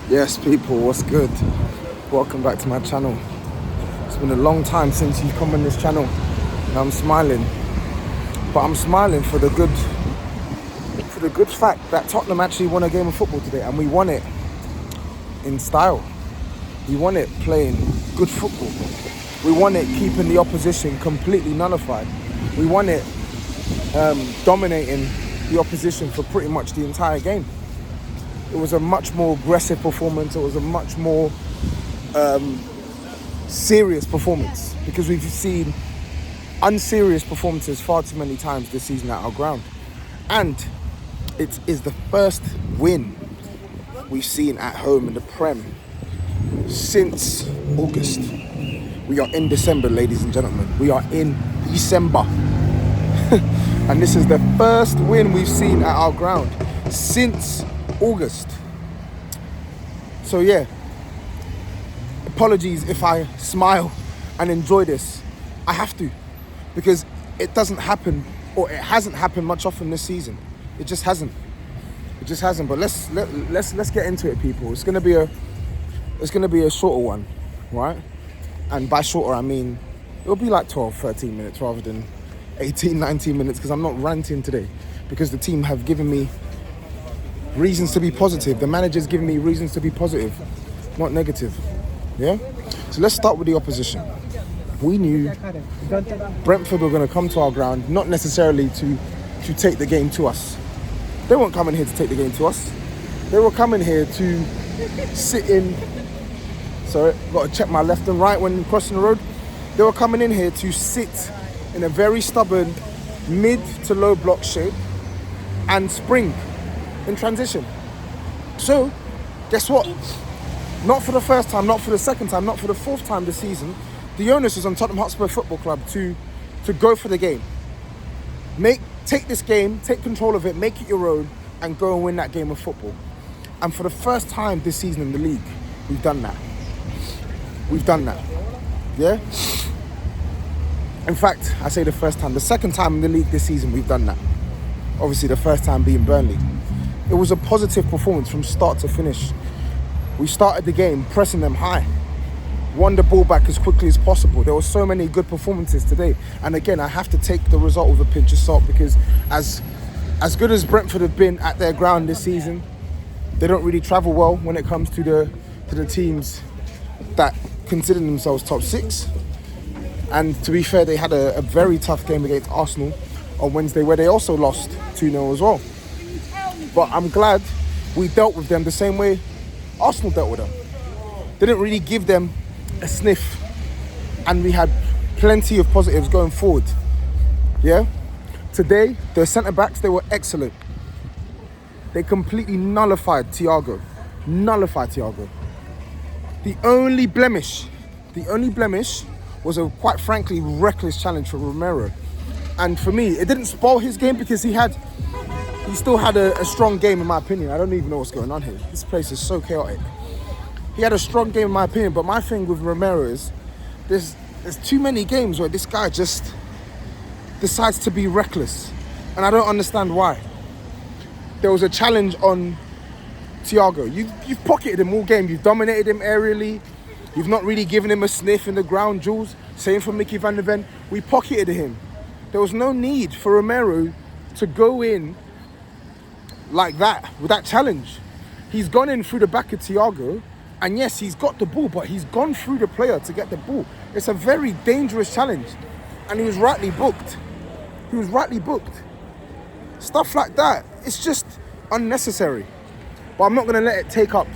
Yes, people, what's good? Welcome back to my channel. It's been a long time since you've come on this channel, and I'm smiling. But I'm smiling for the good fact that Tottenham actually won a game of football today, and we won it in style. We won it playing good football. We won it keeping the opposition completely nullified. We won it dominating the opposition for pretty much the entire game. It was a much more aggressive performance. It was a much more serious performance, because we've seen unserious performances far too many times this season at our ground. And it is the first win we've seen at home in the Prem since August. We are in December, ladies and gentlemen. We are in December. And this is the first win we've seen at our ground since August. So yeah, apologies if I smile and enjoy this. I have to, because it doesn't happen, or it hasn't happened much often this season. It just hasn't. But let's get into it, people. It's gonna be a shorter one, right? And by shorter I mean it'll be like 12, 13 minutes rather than 18, 19 minutes, because I'm not ranting today, because the team have given me reasons to be positive. The manager's giving me reasons to be positive, not negative. Yeah? So let's start with the opposition. We knew Brentford were going to come to our ground, not necessarily to take the game to us. They weren't coming here to take the game to us. They were coming here to sit in... Sorry, got to check my left and right when crossing the road. They were coming in here to sit in a very stubborn mid to low block shape and spring in transition. So, guess what? Not for the first time, not for the second time, not for the fourth time this season, the onus is on Tottenham Hotspur Football Club to go for the game. Take this game, take control of it, make it your own, and go and win that game of football. And for the first time this season in the league, we've done that. Yeah? In fact, I say the first time. The second time in the league this season, we've done that. Obviously, the first time being Burnley. It was a positive performance from start to finish. We started the game pressing them high, won the ball back as quickly as possible. There were so many good performances today. And again, I have to take the result with a pinch of salt, because as good as Brentford have been at their ground this season, they don't really travel well when it comes to the teams that consider themselves top six. And to be fair, they had a very tough game against Arsenal on Wednesday, where they also lost 2-0 as well. But I'm glad we dealt with them the same way Arsenal dealt with them. They didn't really give them a sniff, and we had plenty of positives going forward. Yeah? Today, the centre-backs, they were excellent. They completely nullified Thiago. The only blemish was a, quite frankly, reckless challenge for Romero. And for me, it didn't spoil his game, because he still had a strong game, in my opinion. I don't even know what's going on here. This place is so chaotic. He had a strong game, in my opinion, but my thing with Romero is there's too many games where this guy just decides to be reckless. And I don't understand why. There was a challenge on Thiago. You've pocketed him all game. You've dominated him aerially. You've not really given him a sniff in the ground, Jules. Same for Mickey van der Ven. We pocketed him. There was no need for Romero to go in like that with that challenge. He's gone in through the back of Thiago, and yes, he's got the ball, but he's gone through the player to get the ball. It's a very dangerous challenge, and he was rightly booked. Stuff like that, it's just unnecessary. But I'm not going to let it take up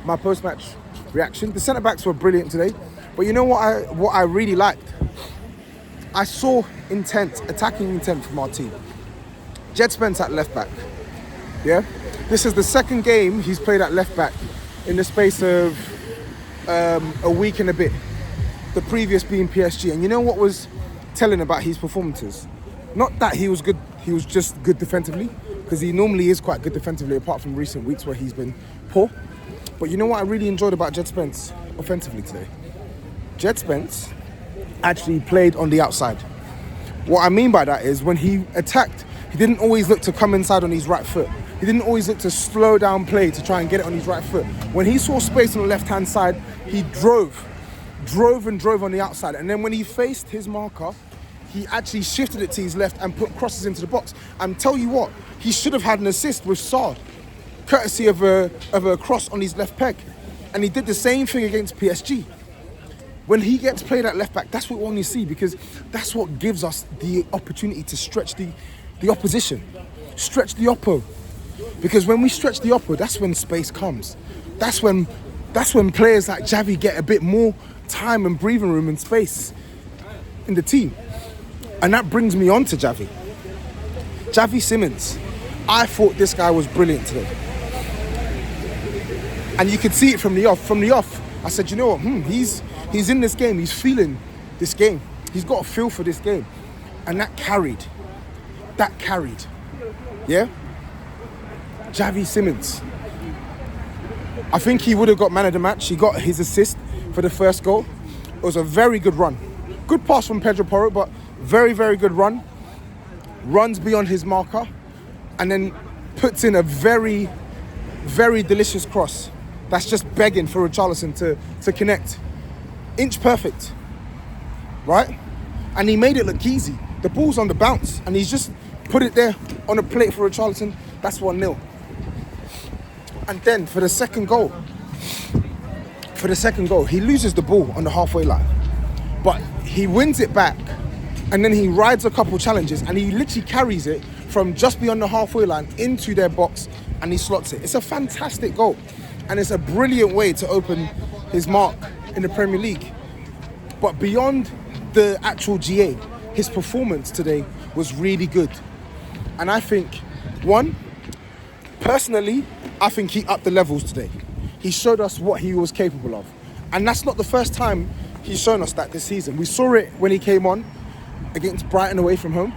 my post-match reaction. The centre-backs were brilliant today, but you know what I really liked? I saw attacking intent from our team. Jed Spence at left-back. Yeah? This is the second game he's played at left-back in the space of a week and a bit. The previous being PSG. And you know what was telling about his performances? Not that he was good, he was just good defensively, because he normally is quite good defensively, apart from recent weeks where he's been poor. But you know what I really enjoyed about Jed Spence offensively today? Jed Spence actually played on the outside. What I mean by that is when he attacked, he didn't always look to come inside on his right foot. He didn't always look to slow down play to try and get it on his right foot. When he saw space on the left-hand side, he drove on the outside. And then when he faced his marker, he actually shifted it to his left and put crosses into the box. And tell you what, he should have had an assist with Sarr, courtesy of a cross on his left peg. And he did the same thing against PSG. When he gets played at left back, that's what we want to see, because that's what gives us the opportunity to stretch the opposition, stretch the oppo. Because when we stretch the oppo, that's when space comes. That's when players like Xavi get a bit more time and breathing room and space in the team. And that brings me on to Xavi. Xavi Simons. I thought this guy was brilliant today. And you could see it from the off. From the off, I said, you know what, he's in this game, he's feeling this game. He's got a feel for this game. And that carried. Yeah? Xavi Simons. I think he would have got man of the match. He got his assist for the first goal. It was a very good run. Good pass from Pedro Porro, but very, very good run. Runs beyond his marker and then puts in a very, very delicious cross. That's just begging for Richarlison to connect. Inch perfect, right? And he made it look easy. The ball's on the bounce and he's just put it there on a plate for Richarlison. That's 1-0. And then for the second goal, he loses the ball on the halfway line. But he wins it back and then he rides a couple challenges and he literally carries it from just beyond the halfway line into their box and he slots it. It's a fantastic goal and it's a brilliant way to open his mark in the Premier League. But beyond the actual GA, his performance today was really good. And I think, personally, I think he upped the levels today. He showed us what he was capable of. And that's not the first time he's shown us that this season. We saw it when he came on against Brighton away from home.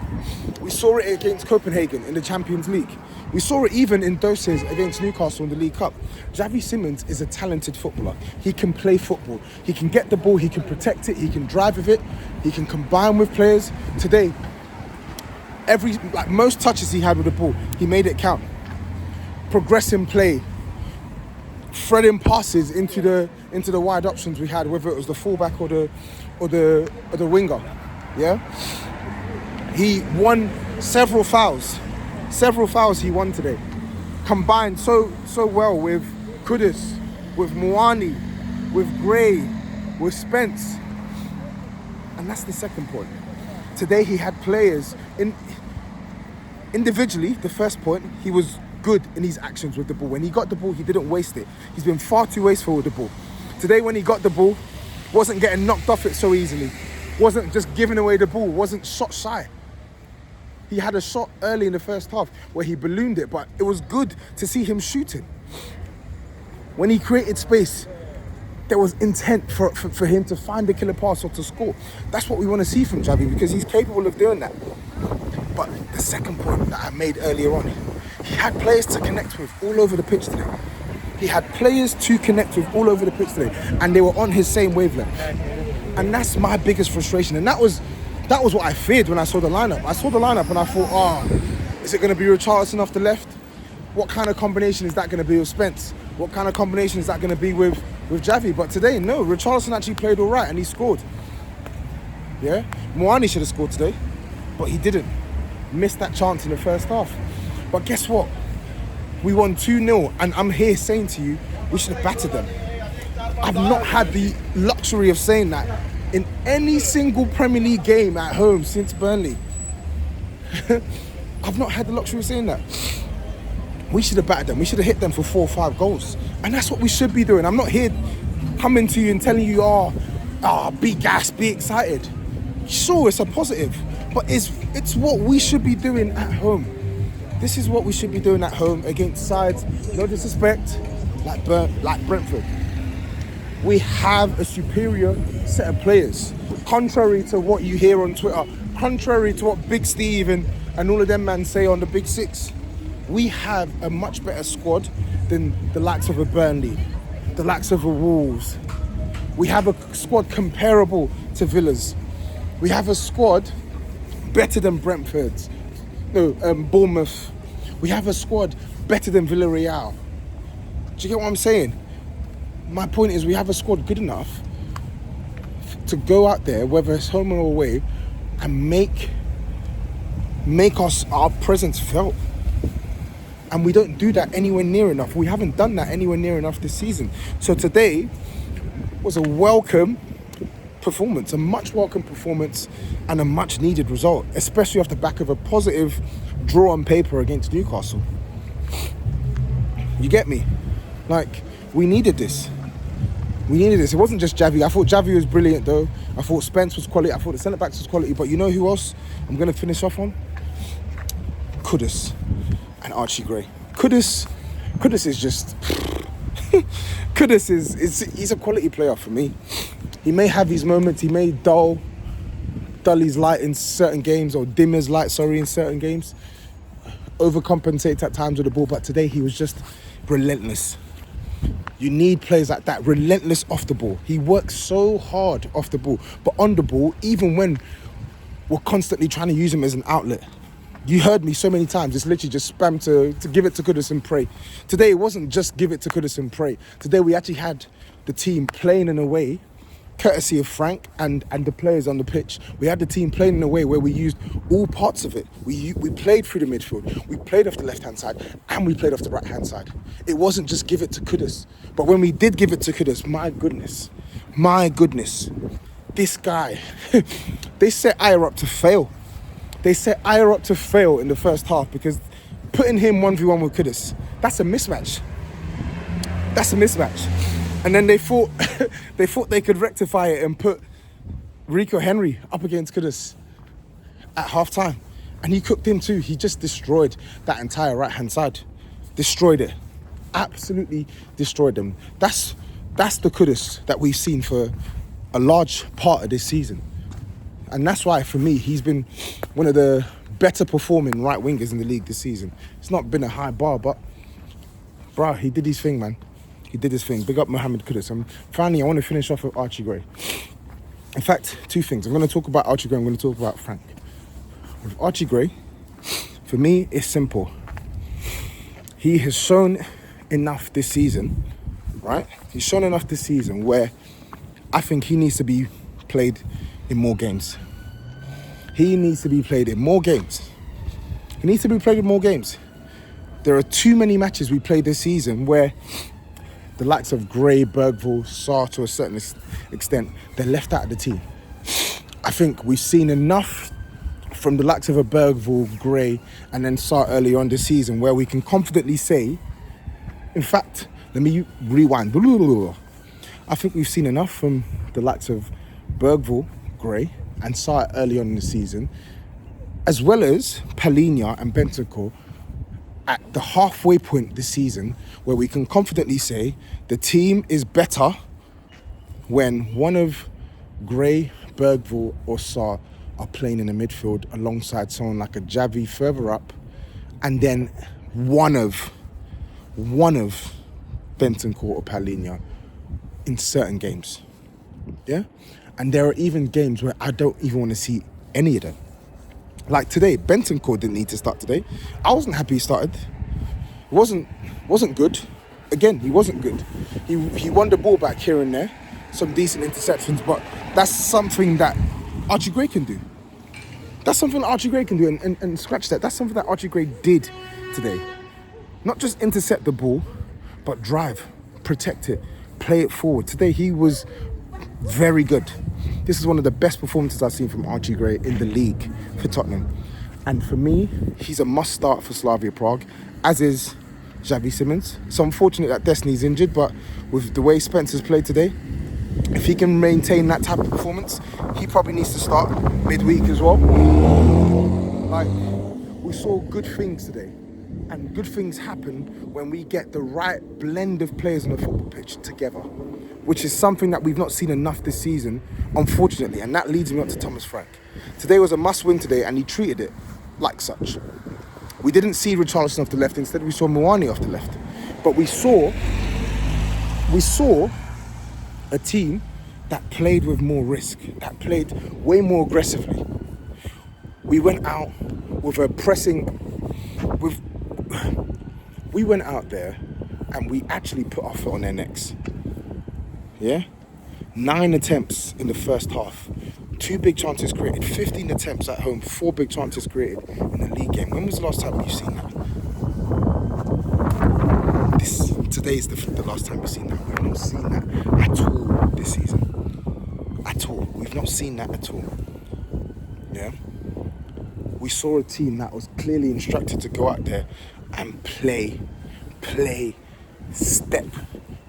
We saw it against Copenhagen in the Champions League. We saw it even in doses against Newcastle in the League Cup. Xavi Simons is a talented footballer. He can play football. He can get the ball, he can protect it, he can drive with it, he can combine with players. Today, most touches he had with the ball, he made it count. Progressing play, threading passes into the wide options we had, whether it was the fullback or the winger. Yeah, he won several fouls he won today. Combined so well with Kudus, with Muani, with Gray, with Spence. And that's the second point. Today he had players individually. The first point, he was good in his actions with the ball. When he got the ball, he didn't waste it. He's been far too wasteful with the ball. Today when he got the ball, wasn't getting knocked off it so easily. Wasn't just giving away the ball, wasn't shot shy. He had a shot early in the first half where he ballooned it, but it was good to see him shooting. When he created space, there was intent for him to find the killer pass or to score. That's what we want to see from Xavi because he's capable of doing that. But the second point that I made earlier on, he had players to connect with all over the pitch today. And they were on his same wavelength. And that's my biggest frustration. And that was what I feared when I saw the lineup. I saw the lineup and I thought, is it going to be Richarlison off the left? What kind of combination is that going to be with Spence? What kind of combination is that going to be with Xavi? But today, no, Richarlison actually played all right and he scored. Yeah, Muani should have scored today, but he didn't. Missed that chance in the first half. But guess what? We won 2-0 and I'm here saying to you, we should have battered them. I've not had the luxury of saying that in any single Premier League game at home since Burnley. I've not had the luxury of saying that. We should have battered them. We should have hit them for 4 or 5 goals. And that's what we should be doing. I'm not here coming to you and telling you, be gassed, be excited. Sure, it's a positive, but it's what we should be doing at home. This is what we should be doing at home against sides, no disrespect, like Brentford. We have a superior set of players. Contrary to what you hear on Twitter, contrary to what Big Steve and all of them man say on the Big Six, we have a much better squad than the likes of a Burnley, the likes of a Wolves. We have a squad comparable to Villa's. We have a squad better than Brentford's. Bournemouth. We have a squad better than Villarreal. Do you get what I'm saying? My point is we have a squad good enough to go out there, whether it's home or away, and make our presence felt. And we don't do that anywhere near enough. We haven't done that anywhere near enough this season. So today was a welcome performance, a much welcome performance, and a much needed result, especially off the back of a positive draw on paper against Newcastle. You get me? Like, we needed this. It wasn't just Xavi. I thought Xavi was brilliant though. I thought Spence was quality. I thought the centre-backs was quality. But you know who else I'm going to finish off on? Kudus and Archie Gray. Kudus is just... Kudus he's a quality player for me. He may have his moments. He may dull his light in certain games, or dim his light, in certain games. Overcompensate at times with the ball. But today he was just relentless. You need players like that, relentless off the ball. He works so hard off the ball, but on the ball, even when we're constantly trying to use him as an outlet. You heard me so many times, it's literally just spam to give it to Kudus and pray. Today, it wasn't just give it to Kudus and pray. Today, we actually had the team playing in a way, courtesy of Frank and the players on the pitch. We had the team playing in a way where we used all parts of it. We played through the midfield, we played off the left-hand side, and we played off the right-hand side. It wasn't just give it to Kudus. But when we did give it to Kudus, my goodness, this guy, they set Ayer up to fail. They set Ayer up to fail in the first half because putting him 1v1 with Kudus, that's a mismatch. And then they thought they could rectify it and put Rico Henry up against Kudus at half time. And he cooked him too. He just destroyed that entire right-hand side. Destroyed it. Absolutely destroyed them. That's the Kudus that we've seen for a large part of this season. And that's why, for me, he's been one of the better performing right wingers in the league this season. It's not been a high bar, but, bruh, he did his thing, man. He did his thing. Big up Mohamed Kudus. And finally, I want to finish off with Archie Gray. In fact, two things. I'm going to talk about Archie Gray. I'm going to talk about Frank. With Archie Gray, for me, it's simple. He has shown enough this season, right? He's shown enough this season where I think he needs to be played in more games. He needs to be played in more games. There are too many matches we played this season where the likes of Gray, Bergvall, Sarr, to a certain extent, they're left out of the team. I think we've seen enough from the likes of a Bergvall, Gray, and then Sarr early on this season where we can confidently say, in fact, let me rewind. I think we've seen enough from the likes of Bergvall, Gray, and Sarr early on in the season, as well as Palhinha and Bentancur at the halfway point this season, where we can confidently say the team is better when one of Gray, Bergvall, or Sarr are playing in the midfield alongside someone like a Xavi further up, and then one of Bentancur or Palhinha in certain games. Yeah? And there are even games where I don't even want to see any of them. Like today, Bentancur didn't need to start today. I wasn't happy he started. It wasn't good. Again, he wasn't good. He won the ball back here and there, some decent interceptions, but that's something that Archie Gray can do. And scratch that. That's something that Archie Gray did today. Not just intercept the ball, but drive, protect it, play it forward. Today he was very good. This is one of the best performances I've seen from Archie Gray in the league for Tottenham. And for me, he's a must start for Slavia Prague, as is Xavi Simons. It's unfortunate that Destiny's injured, but with the way Spencer's played today, if he can maintain that type of performance, he probably needs to start midweek as well. Like, we saw good things today. And good things happen when we get the right blend of players on the football pitch together, which is something that we've not seen enough this season, unfortunately. And that leads me on to Thomas Frank. Today was a must-win today, and he treated it like such. We didn't see Richarlison off the left. Instead, we saw Muani off the left. But we saw a team that played with more risk, that played way more aggressively. We went out with a pressing, We went out there and we actually put our foot on their necks. Yeah? 9 attempts in the first half. 2 big chances created. 15 attempts at home. 4 big chances created in the league game. When was the last time you've seen that? Today is the last time we've seen that. We've not seen that at all this season. At all. We've not seen that at all. Yeah? We saw a team that was clearly instructed to go out there and play, step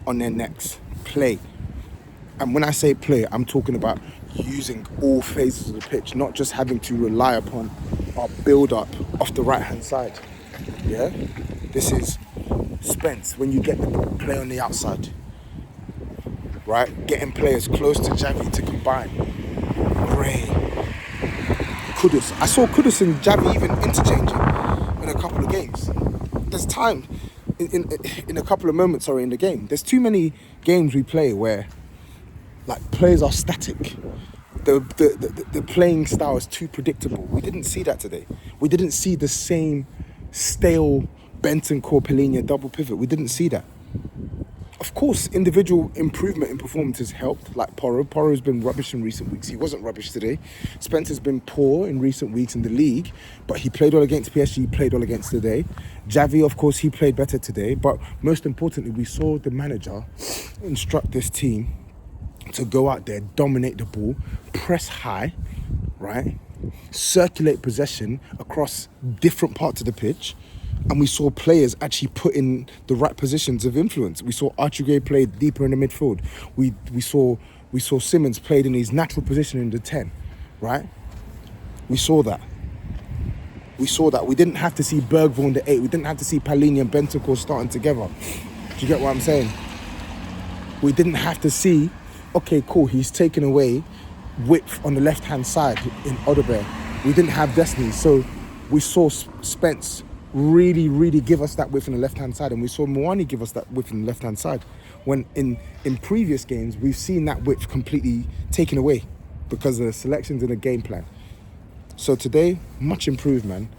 on their necks, play. And when I say play, I'm talking about using all phases of the pitch, not just having to rely upon our build-up off the right-hand side. Yeah? This is Spence, when you get the play on the outside, right? Getting players close to Xavi to combine. Great. Kudus. I saw Kudus and Xavi even interchanging in a couple of games. There's time in a couple of moments, in the game. There's too many games we play where like players are static. The playing style is too predictable. We didn't see that today. We didn't see the same stale Bentancur Palhinha double pivot. We didn't see that. Of course, individual improvement in performances helped, like Porro. Porro's been rubbish in recent weeks. He wasn't rubbish today. Spencer's been poor in recent weeks in the league, but he played well against PSG, he played well against today. Xavi, of course, he played better today, but most importantly, we saw the manager instruct this team to go out there, dominate the ball, press high, right? Circulate possession across different parts of the pitch. And we saw players actually put in the right positions of influence. We saw Archie play deeper in the midfield. We saw Simmons played in his natural position in the 10, right? We saw that. We didn't have to see Bergvall in the 8. We didn't have to see Palhinha and Bentancur starting together. Do you get what I'm saying? We didn't have to see, okay, cool, he's taken away width on the left-hand side in Odegaard. We didn't have Destiny. So we saw Spence really give us that width on the left-hand side, and we saw Moani give us that width on the left-hand side, when in previous games we've seen that width completely taken away because of the selections and the game plan. So today, much improved, man.